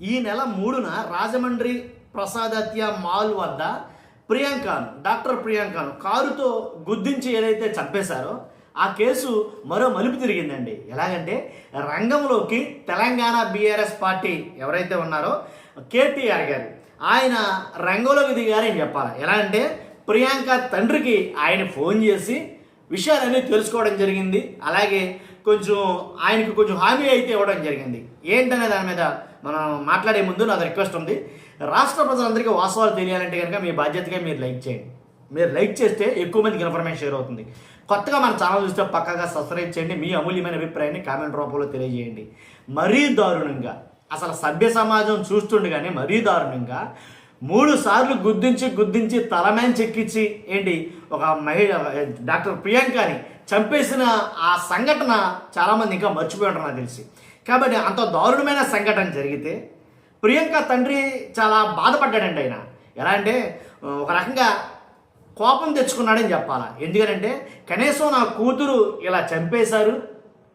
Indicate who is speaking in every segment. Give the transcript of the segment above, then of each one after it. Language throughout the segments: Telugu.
Speaker 1: ఈ నెల 3న రాజమండ్రి ప్రసాదత్య మాల్ వద్ద డాక్టర్ ప్రియాంకను కారుతో గుద్దించి ఏదైతే చంపేశారో ఆ కేసు మరో మలుపు తిరిగిందండి. ఎలాగంటే రంగంలోకి తెలంగాణ బీఆర్ఎస్ పార్టీ ఎవరైతే ఉన్నారో కేటీఆర్ గారు ఆయన రంగంలోకి దిగారని చెప్పాలి. ఎలా అంటే ప్రియాంక తండ్రికి ఆయన ఫోన్ చేసి విషయాలన్నీ తెలుసుకోవడం జరిగింది. అలాగే ఆయనకు కొంచెం హామీ అయితే ఇవ్వడం జరిగింది. ఏంటనే దాని మీద మనం మాట్లాడే ముందు నాది రిక్వెస్ట్ ఉంది. రాష్ట్ర ప్రజలందరికీ వాస్తవాలు తెలియాలంటే కనుక మీ బాధ్యతగా మీరు లైక్ చేయండి. మీరు లైక్ చేస్తే ఎక్కువ మందికి ఇన్ఫర్మేషన్ షేర్ అవుతుంది. కొత్తగా మన ఛానల్ చూస్తే పక్కగా సబ్స్క్రైబ్ చేయండి. మీ అమూల్యమైన అభిప్రాయాన్ని కామెంట్ రూపంలో తెలియజేయండి. మరీ దారుణంగా అసలు సభ్య సమాజం చూస్తుండగానే మరీ దారుణంగా 3 సార్లు గుద్దించి తలమేని చెక్కించి ఒక మహిళ డాక్టర్ ప్రియాంకని చంపేసిన ఆ సంఘటన చాలామంది ఇంకా మర్చిపోయి ఉంటారు నాకు తెలిసి. కాబట్టి అంత దారుణమైన సంఘటన జరిగితే ప్రియాంక తండ్రి చాలా బాధపడ్డాడండి. ఆయన ఎలా అంటే ఒక రకంగా కోపం తెచ్చుకున్నాడని చెప్పాలా. ఎందుకంటే కనీసం నా కూతురు ఇలా చంపేశారు,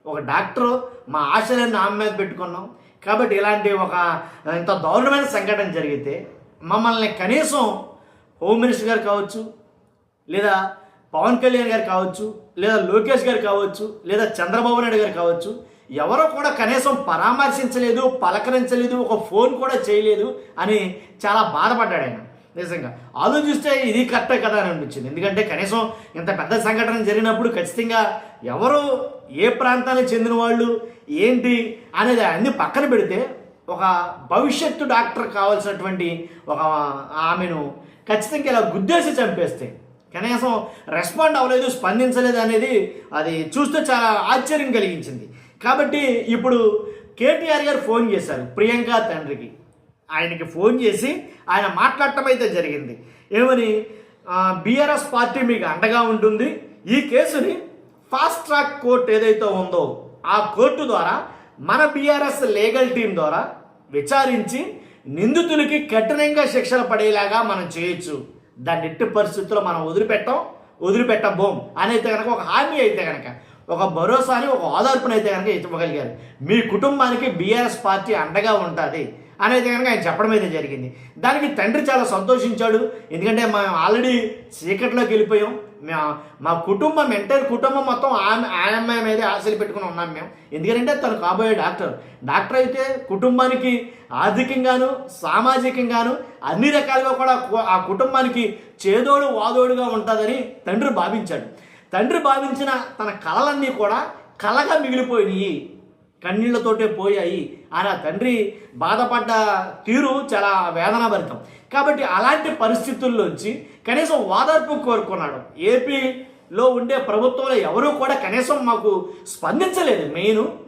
Speaker 1: ఒక డాక్టరు, మా ఆశలన్నీ ఆమె మీద పెట్టుకున్నాం, కాబట్టి ఇలాంటి ఇంత దారుణమైన సంఘటన జరిగితే మమ్మల్ని కనీసం హోమ్ మినిస్టర్ గారు కావచ్చు, లేదా పవన్ కళ్యాణ్ గారు కావచ్చు, లేదా లోకేష్ గారు కావచ్చు, లేదా చంద్రబాబు నాయుడు గారు కావచ్చు, ఎవరో కూడా కనీసం పరామర్శించలేదు, పలకరించలేదు, ఒక ఫోన్ కూడా చేయలేదు అని చాలా బాధపడ్డాడు ఆయన. నిజంగా ఆలోచిస్తే ఇది కరెక్టే కదా అని అనిపించింది. ఎందుకంటే కనీసం ఇంత పెద్ద సంఘటన జరిగినప్పుడు ఖచ్చితంగా ఎవరు ఏ ప్రాంతానికి చెందిన వాళ్ళు ఏంటి అనేది అన్ని పక్కన పెడితే ఒక భవిష్యత్తు డాక్టర్ కావాల్సినటువంటి ఆమెను ఖచ్చితంగా ఇలా గుద్దేసి చంపేస్తే కనీసం రెస్పాండ్ అవ్వలేదు, స్పందించలేదు అనేది అది చూస్తే చాలా ఆశ్చర్యం కలిగించింది. కాబట్టి ఇప్పుడు కేటీఆర్ గారు ఫోన్ చేశారు ప్రియాంక తండ్రికి. ఆయనకి ఫోన్ చేసి ఆయన మాట్లాడటం అయితే జరిగింది. ఏమని, బీఆర్ఎస్ పార్టీ మీకు అండగా ఉంటుంది, ఈ కేసుని ఫాస్ట్ ట్రాక్ కోర్టు ఏదైతే ఉందో ఆ కోర్టు ద్వారా మన బీఆర్ఎస్ లీగల్ టీం ద్వారా విచారించి నిందితులకి కఠినంగా శిక్షలు పడేలాగా మనం చేయొచ్చు, దాన్ని ఎట్టి పరిస్థితుల్లో మనం వదిలిపెట్టబోం అనేది కనుక ఒక హామీ అయితే కనుక, ఒక భరోసాని, ఒక ఓదార్పునైతే కనుక ఇవ్వగలిగారు. మీ కుటుంబానికి బీఆర్ఎస్ పార్టీ అండగా ఉంటుంది అనేది కనుక ఆయన చెప్పడం అయితే జరిగింది. దానికి తండ్రి చాలా సంతోషించాడు. ఎందుకంటే మేము ఆల్రెడీ చీకట్లోకి వెళ్ళిపోయాం, మా కుటుంబం ఎంటైర్ కుటుంబం మొత్తం అమ్మాయి మీదే ఆశలు పెట్టుకుని ఉన్నాం మేము. ఎందుకంటే తను కాబోయే డాక్టర్ అయితే కుటుంబానికి ఆర్థికంగాను సామాజికంగాను అన్ని రకాలుగా కూడా ఆ కుటుంబానికి చేదోడు వాదోడుగా ఉంటుందని తండ్రి భావించాడు. తండ్రి భావించిన తన కలలన్నీ కూడా కలగా మిగిలిపోయినాయి, కన్నీళ్లతోటే పోయాయి అని ఆ తండ్రి బాధపడ్డ తీరు చాలా వేదనాభరితం. కాబట్టి అలాంటి పరిస్థితుల్లోంచి కనీసం ఓదార్పు కోరుకున్నాడు. ఏపీలో ఉండే ప్రభుత్వంలో ఎవరూ కూడా కనీసం మాకు స్పందించలేదు,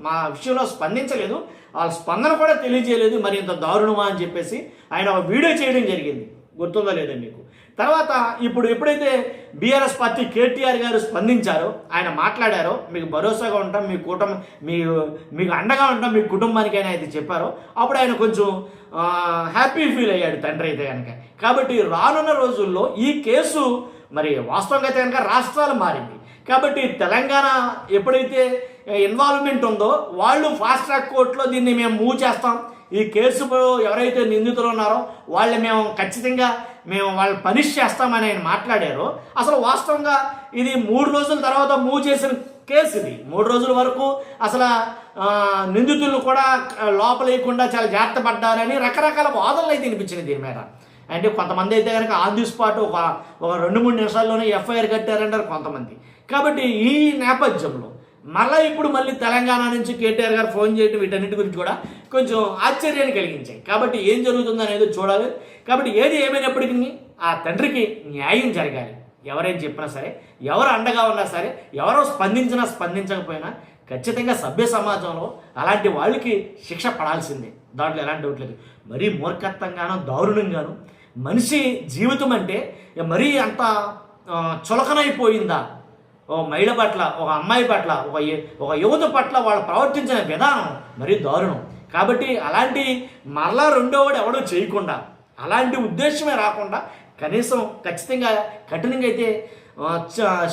Speaker 1: మా విషయంలో స్పందించలేదు, వాళ్ళ స్పందన కూడా తెలియజేయలేదు, మరి ఇంత దారుణమా అని చెప్పేసి ఆయన ఒక వీడియో చేయడం జరిగింది. గుర్తుందో లేదండి మీకు. తర్వాత ఇప్పుడు ఎప్పుడైతే బీఆర్ఎస్ పార్టీ కేటీఆర్ గారు స్పందించారో, ఆయన మాట్లాడారో, మీకు భరోసాగా ఉంటాం, మీకు అండగా ఉంటాం మీ కుటుంబానికి అని అయితే చెప్పారో, అప్పుడు ఆయన కొంచెం హ్యాపీ ఫీల్ అయ్యాడు తండ్రి అయితే కనుక. కాబట్టి రానున్న రోజుల్లో ఈ కేసు మరి వాస్తవంగా అయితే కనుక రాష్ట్రాలు మారింది. కాబట్టి తెలంగాణ ఎప్పుడైతే ఇన్వాల్వ్మెంట్ ఉందో వాళ్ళు ఫాస్ట్ ట్రాక్ కోర్టులో దీన్ని మేము మూవ్ చేస్తాం, ఈ కేసులో ఎవరైతే నిందితులు ఉన్నారో ఖచ్చితంగా వాళ్ళు పనిష్ చేస్తామని ఆయన మాట్లాడారో, అసలు వాస్తవంగా ఇది 3 రోజుల తర్వాత మూవ్ చేసిన కేసు. ఇది 3 రోజుల వరకు అసలు నిందితులు కూడా లోపలేయకుండా చాలా జాగ్రత్త పడ్డారని రకరకాల వాదనలు అయితే వినిపించినాయి దీని మీద. అంటే కొంతమంది అయితే కనుక ఆన్ ది స్పాట్ ఒక 2-3 నిమిషాల్లోనే ఎఫ్ఐఆర్ కట్టారంటారు కొంతమంది. కాబట్టి ఈ నేపథ్యంలో మళ్ళీ తెలంగాణ నుంచి కేటీఆర్ గారు ఫోన్ చేయడం వీటన్నిటి గురించి కూడా కొంచెం ఆశ్చర్యాన్ని కలిగించాయి. కాబట్టి ఏం జరుగుతుంది అనేది చూడాలి. కాబట్టి ఏది ఏమైనప్పటికీ ఆ తండ్రికి న్యాయం జరగాలి. ఎవరేం చెప్పినా సరే, ఎవరు అండగా ఉన్నా సరే, ఎవరో స్పందించకపోయినా ఖచ్చితంగా సభ్య సమాజంలో అలాంటి వాళ్ళకి శిక్ష పడాల్సిందే, దాంట్లో ఎలాంటి డౌట్ లేదు. మరీ మూర్ఖత్వంగానో దారుణంగాను మనిషి జీవితం అంటే మరీ అంత చులకనైపోయిందా ఒక మహిళ పట్ల, ఒక అమ్మాయి పట్ల, ఒక యువత పట్ల వాళ్ళు ప్రవర్తించిన విధానం మరీ దారుణం. కాబట్టి అలాంటి రెండోవాడు ఎవడో చేయకుండా, అలాంటి ఉద్దేశమే రాకుండా కనీసం ఖచ్చితంగా కఠినంగా అయితే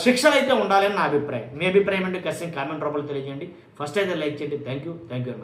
Speaker 1: శిక్షలు అయితే ఉండాలని నా అభిప్రాయం. మీ అభిప్రాయం అంటే ఖచ్చితంగా కామెంట్ రూపంలో తెలియజేయండి. ఫస్ట్ అయితే లైక్ చేయండి. Thank you very much.